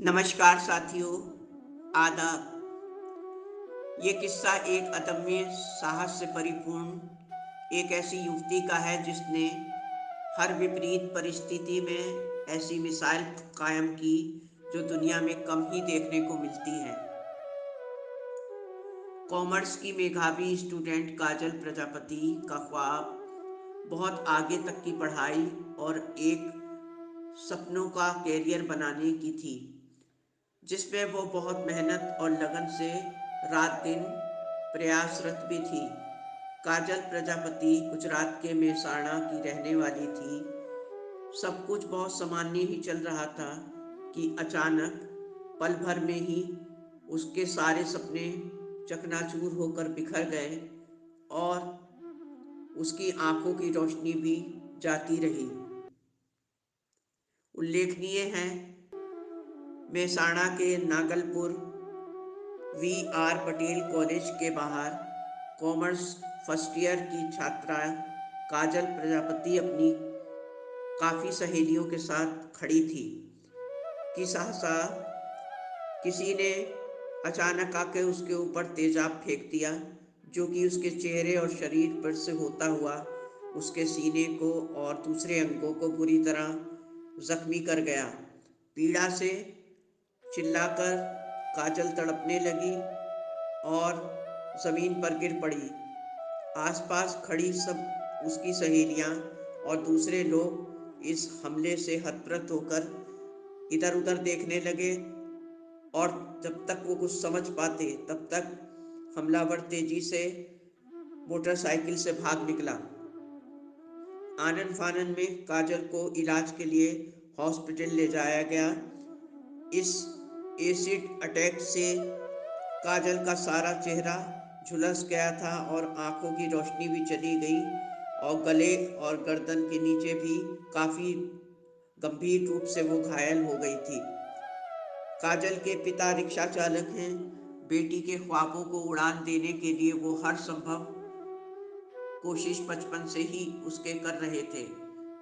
नमस्कार साथियों, आदाब। ये किस्सा एक अदम्य साहस से परिपूर्ण एक ऐसी युवती का है जिसने हर विपरीत परिस्थिति में ऐसी मिसाइल कायम की जो दुनिया में कम ही देखने को मिलती है। कॉमर्स की मेधावी स्टूडेंट काजल प्रजापति का ख्वाब बहुत आगे तक की पढ़ाई और एक सपनों का कैरियर बनाने की थी, जिसमें वो बहुत मेहनत और लगन से रात दिन प्रयासरत भी थी। काजल प्रजापति गुजरात के मेहसाणा की रहने वाली थी। सब कुछ बहुत सामान्य ही चल रहा था कि अचानक पल भर में ही उसके सारे सपने चकनाचूर होकर बिखर गए और उसकी आंखों की रोशनी भी जाती रही। उल्लेखनीय है, मेहसाणा के नागलपुर V.R. पटेल कॉलेज के बाहर कॉमर्स फर्स्ट ईयर की छात्रा काजल प्रजापति अपनी काफ़ी सहेलियों के साथ खड़ी थी कि सहसा किसी ने अचानक आके उसके ऊपर तेजाब फेंक दिया, जो कि उसके चेहरे और शरीर पर से होता हुआ उसके सीने को और दूसरे अंगों को बुरी तरह जख्मी कर गया। पीड़ा से चिल्लाकर काजल तड़पने लगी और ज़मीन पर गिर पड़ी। आसपास खड़ी सब उसकी सहेलियां और दूसरे लोग इस हमले से हतप्रत होकर इधर उधर देखने लगे और जब तक वो कुछ समझ पाते तब तक हमलावर तेजी से मोटरसाइकिल से भाग निकला। आनन फानन में काजल को इलाज के लिए हॉस्पिटल ले जाया गया। इस एसिड अटैक से काजल का सारा चेहरा झुलस गया था और आंखों की रोशनी भी चली गई और गले और गर्दन के नीचे भी काफ़ी गंभीर रूप से वो घायल हो गई थी। काजल के पिता रिक्शा चालक हैं। बेटी के ख्वाबों को उड़ान देने के लिए वो हर संभव कोशिश बचपन से ही उसके कर रहे थे।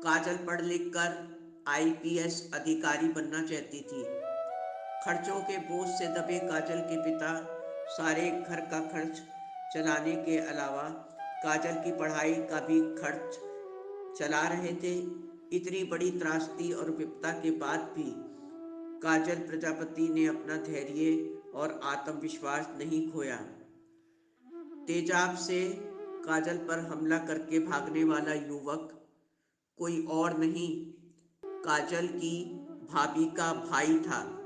काजल पढ़ लिख कर IPS अधिकारी बनना चाहती थी। खर्चों के बोझ से दबे काजल के पिता सारे घर का खर्च चलाने के अलावा काजल की पढ़ाई का भी खर्च चला रहे थे। इतनी बड़ी त्रासदी और विपदा के बाद भी काजल प्रजापति ने अपना धैर्य और आत्मविश्वास नहीं खोया। तेजाब से काजल पर हमला करके भागने वाला युवक कोई और नहीं, काजल की भाभी का भाई था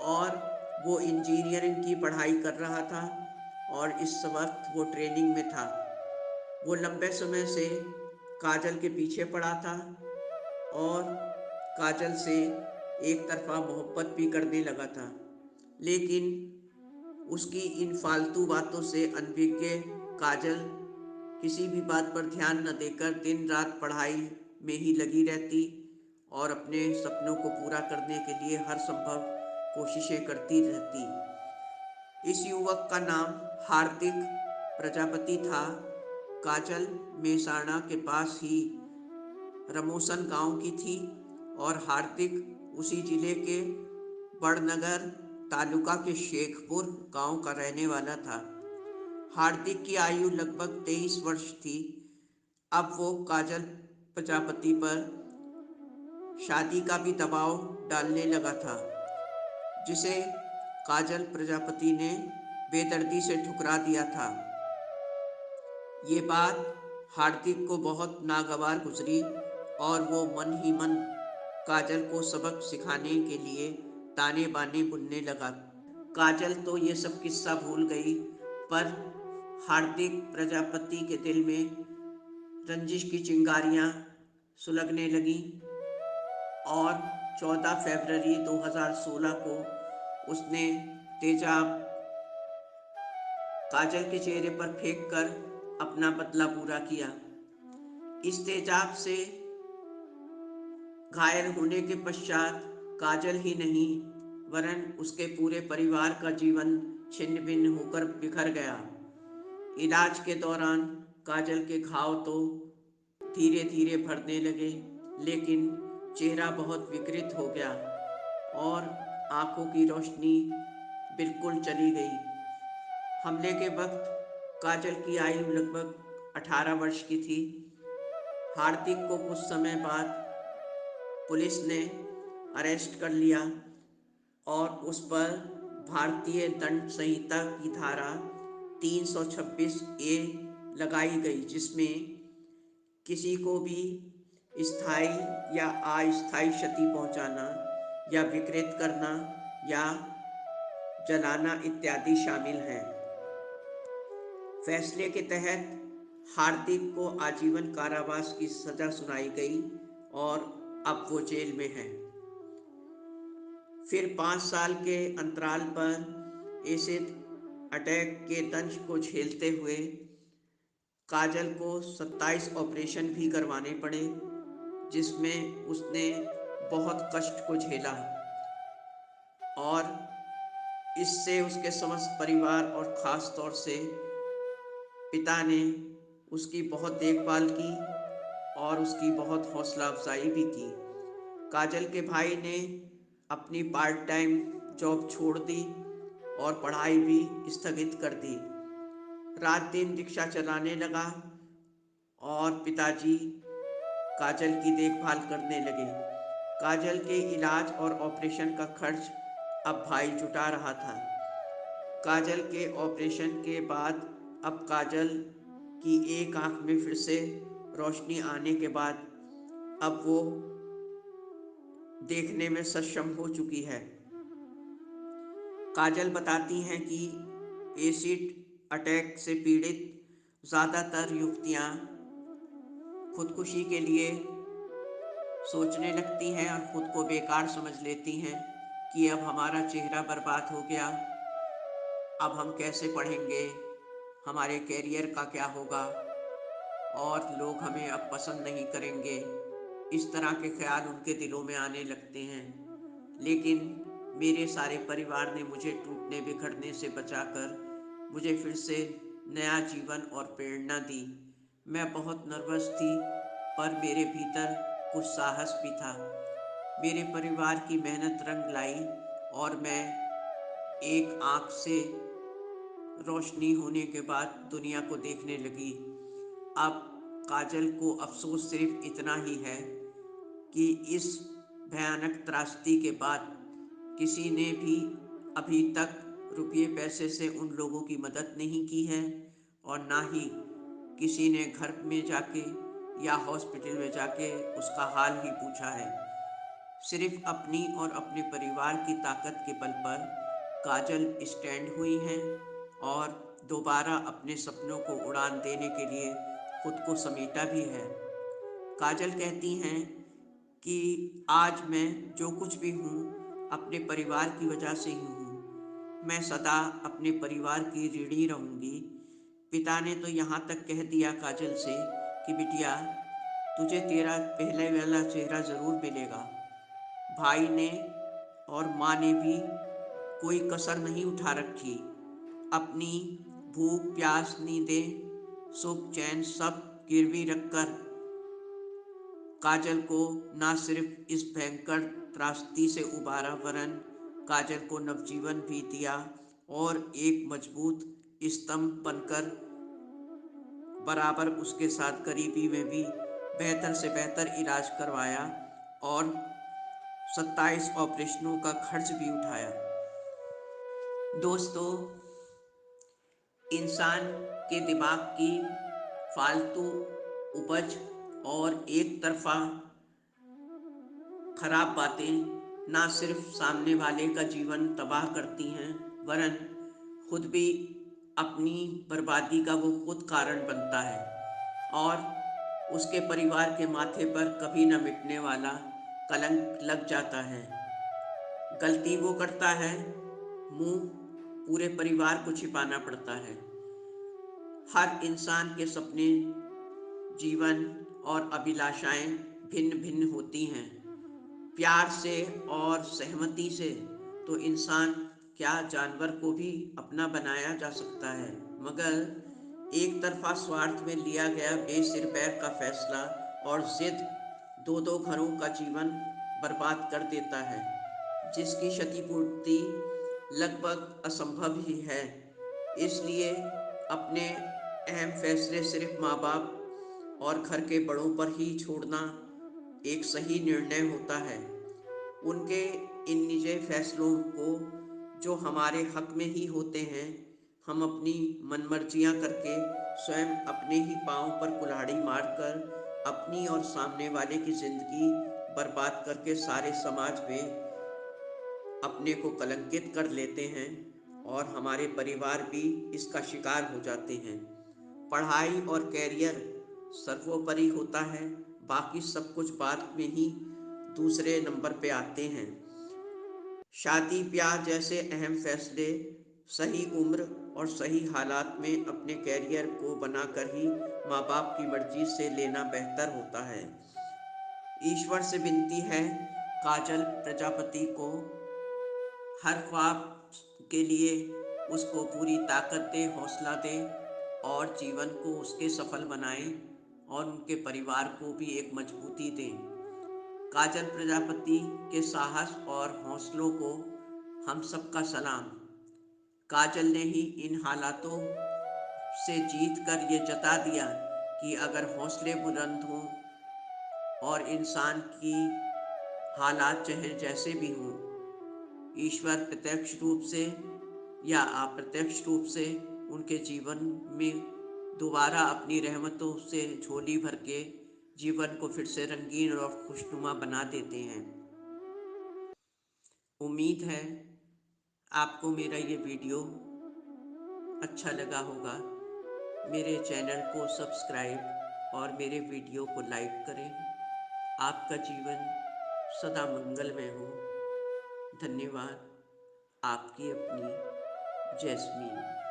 और वो इंजीनियरिंग की पढ़ाई कर रहा था और इस वक्त वो ट्रेनिंग में था। वो लंबे समय से काजल के पीछे पड़ा था और काजल से एक तरफा मोहब्बत भी करने लगा था, लेकिन उसकी इन फालतू बातों से अनभिज्ञ काजल किसी भी बात पर ध्यान न देकर दिन रात पढ़ाई में ही लगी रहती और अपने सपनों को पूरा करने के लिए हर संभव कोशिशें करती रहती। इस युवक का नाम हार्दिक प्रजापति था। काजल मेहसाणा के पास ही रमोसन गांव की थी और हार्दिक उसी जिले के बड़नगर तालुका के शेखपुर गांव का रहने वाला था। हार्दिक की आयु लगभग 23 वर्ष थी। अब वो काजल प्रजापति पर शादी का भी दबाव डालने लगा था, जिसे काजल प्रजापति ने बेदर्दी से ठुकरा दिया था। ये बात हार्दिक को बहुत नागवार गुजरी और वो मन ही मन काजल को सबक सिखाने के लिए ताने बाने बुनने लगा। काजल तो ये सब किस्सा भूल गई, पर हार्दिक प्रजापति के दिल में रंजिश की चिंगारियां सुलगने लगीं और 14 फरवरी 2016 को उसने तेजाब काजल के चेहरे पर फेंककर अपना बदला पूरा किया। इस तेजाब से घायल होने के पश्चात काजल ही नहीं वरन उसके पूरे परिवार का जीवन छिन्न भिन्न होकर बिखर गया। इलाज के दौरान काजल के घाव तो धीरे धीरे भरने लगे, लेकिन चेहरा बहुत विकृत हो गया और आंखों की रोशनी बिल्कुल चली गई। हमले के वक्त काजल की आयु लगभग 18 वर्ष की थी। हार्दिक को कुछ समय बाद पुलिस ने अरेस्ट कर लिया और उस पर भारतीय दंड संहिता की धारा 326 ए लगाई गई, जिसमें किसी को भी स्थायी या अस्थायी क्षति पहुंचाना या विकृत करना या जलाना इत्यादि शामिल हैं। फैसले के तहत हार्दिक को आजीवन कारावास की सजा सुनाई गई और अब वो जेल में है। फिर 5 साल के अंतराल पर एसिड अटैक के दंश को झेलते हुए काजल को 27 ऑपरेशन भी करवाने पड़े, जिसमें उसने बहुत कष्ट को झेला और इससे उसके समस्त परिवार और ख़ास तौर से पिता ने उसकी बहुत देखभाल की और उसकी बहुत हौसला अफजाई भी की। काजल के भाई ने अपनी पार्ट टाइम जॉब छोड़ दी और पढ़ाई भी स्थगित कर दी। रात दिन रिक्शा चलाने लगा और पिताजी काजल की देखभाल करने लगे। काजल के इलाज और ऑपरेशन का खर्च अब भाई जुटा रहा था। काजल के ऑपरेशन के बाद अब काजल की एक आंख में फिर से रोशनी आने के बाद अब वो देखने में सक्षम हो चुकी है। काजल बताती हैं कि एसिड अटैक से पीड़ित ज़्यादातर युवतियां खुदकुशी के लिए सोचने लगती हैं और ख़ुद को बेकार समझ लेती हैं कि अब हमारा चेहरा बर्बाद हो गया, अब हम कैसे पढ़ेंगे, हमारे कैरियर का क्या होगा और लोग हमें अब पसंद नहीं करेंगे। इस तरह के ख्याल उनके दिलों में आने लगते हैं। लेकिन मेरे सारे परिवार ने मुझे टूटने बिखरने से बचाकर मुझे फिर से नया जीवन और प्रेरणा दी। मैं बहुत नर्वस थी, पर मेरे भीतर कुछ साहस भी था। मेरे परिवार की मेहनत रंग लाई और मैं एक आँख से रोशनी होने के बाद दुनिया को देखने लगी। अब काजल को अफसोस सिर्फ इतना ही है कि इस भयानक त्रासदी के बाद किसी ने भी अभी तक रुपये पैसे से उन लोगों की मदद नहीं की है और ना ही किसी ने घर में जाके या हॉस्पिटल में जाके उसका हाल ही पूछा है। सिर्फ अपनी और अपने परिवार की ताकत के बल पर काजल स्टैंड हुई हैं और दोबारा अपने सपनों को उड़ान देने के लिए खुद को समेटा भी है। काजल कहती हैं कि आज मैं जो कुछ भी हूँ अपने परिवार की वजह से ही हूँ। मैं सदा अपने परिवार की ऋणी रहूँगी। पिता ने तो यहाँ तक कह दिया काजल से कि बिटिया, तुझे तेरा पहले वाला चेहरा ज़रूर मिलेगा। भाई ने और माँ ने भी कोई कसर नहीं उठा रखी। अपनी भूख प्यास नींदें सुख चैन सब गिरवी रखकर काजल को न सिर्फ इस भयंकर त्रासदी से उबारा, वरन काजल को नवजीवन भी दिया और एक मजबूत स्तंभ बनकर बराबर उसके साथ गरीबी में भी बेहतर से बेहतर इलाज करवाया और 27 ऑपरेशनों का खर्च भी उठाया। दोस्तों, इंसान के दिमाग की फालतू उपज और एक तरफा खराब बातें ना सिर्फ सामने वाले का जीवन तबाह करती हैं, वरन खुद भी अपनी बर्बादी का वो खुद कारण बनता है और उसके परिवार के माथे पर कभी न मिटने वाला कलंक लग जाता है। गलती वो करता है, मुंह पूरे परिवार को छिपाना पड़ता है। हर इंसान के सपने, जीवन और अभिलाषाएं भिन्न भिन्न होती हैं। प्यार से और सहमति से तो इंसान क्या जानवर को भी अपना बनाया जा सकता है, मगर एक तरफा स्वार्थ में लिया गया बेसिर पैर का फैसला और जिद दो दो घरों का जीवन बर्बाद कर देता है। जिसकी क्षतिपूर्ति लगभग असंभव ही है। इसलिए अपने अहम फैसले सिर्फ माँ बाप और घर के बड़ों पर ही छोड़ना एक सही निर्णय होता है। उनके इन निजी फैसलों को, जो हमारे हक में ही होते हैं, हम अपनी मनमर्जियाँ करके स्वयं अपने ही पाँव पर कुल्हाड़ी मारकर अपनी और सामने वाले की ज़िंदगी बर्बाद करके सारे समाज में अपने को कलंकित कर लेते हैं और हमारे परिवार भी इसका शिकार हो जाते हैं। पढ़ाई और कैरियर सर्वोपरि होता है, बाकी सब कुछ बाद में ही दूसरे नंबर पे आते हैं। शादी ब्याह जैसे अहम फैसले सही उम्र और सही हालात में अपने कैरियर को बनाकर ही माँ बाप की मर्जी से लेना बेहतर होता है। ईश्वर से विनती है, काजल प्रजापति को हर ख्वाब के लिए उसको पूरी ताकत दे, हौसला दे और जीवन को उसके सफल बनाए और उनके परिवार को भी एक मजबूती दें। काजल प्रजापति के साहस और हौसलों को हम सबका सलाम। काजल ने ही इन हालातों से जीत कर ये जता दिया कि अगर हौसले बुलंद हों और इंसान की हालात चाहे जैसे भी हों, ईश्वर प्रत्यक्ष रूप से या अप्रत्यक्ष रूप से उनके जीवन में दोबारा अपनी रहमतों से झोली भर के जीवन को फिर से रंगीन और खुशनुमा बना देते हैं। उम्मीद है आपको मेरा ये वीडियो अच्छा लगा होगा। मेरे चैनल को सब्सक्राइब और मेरे वीडियो को लाइक करें। आपका जीवन सदा मंगलमय हो। धन्यवाद। आपकी अपनी जैस्मीन।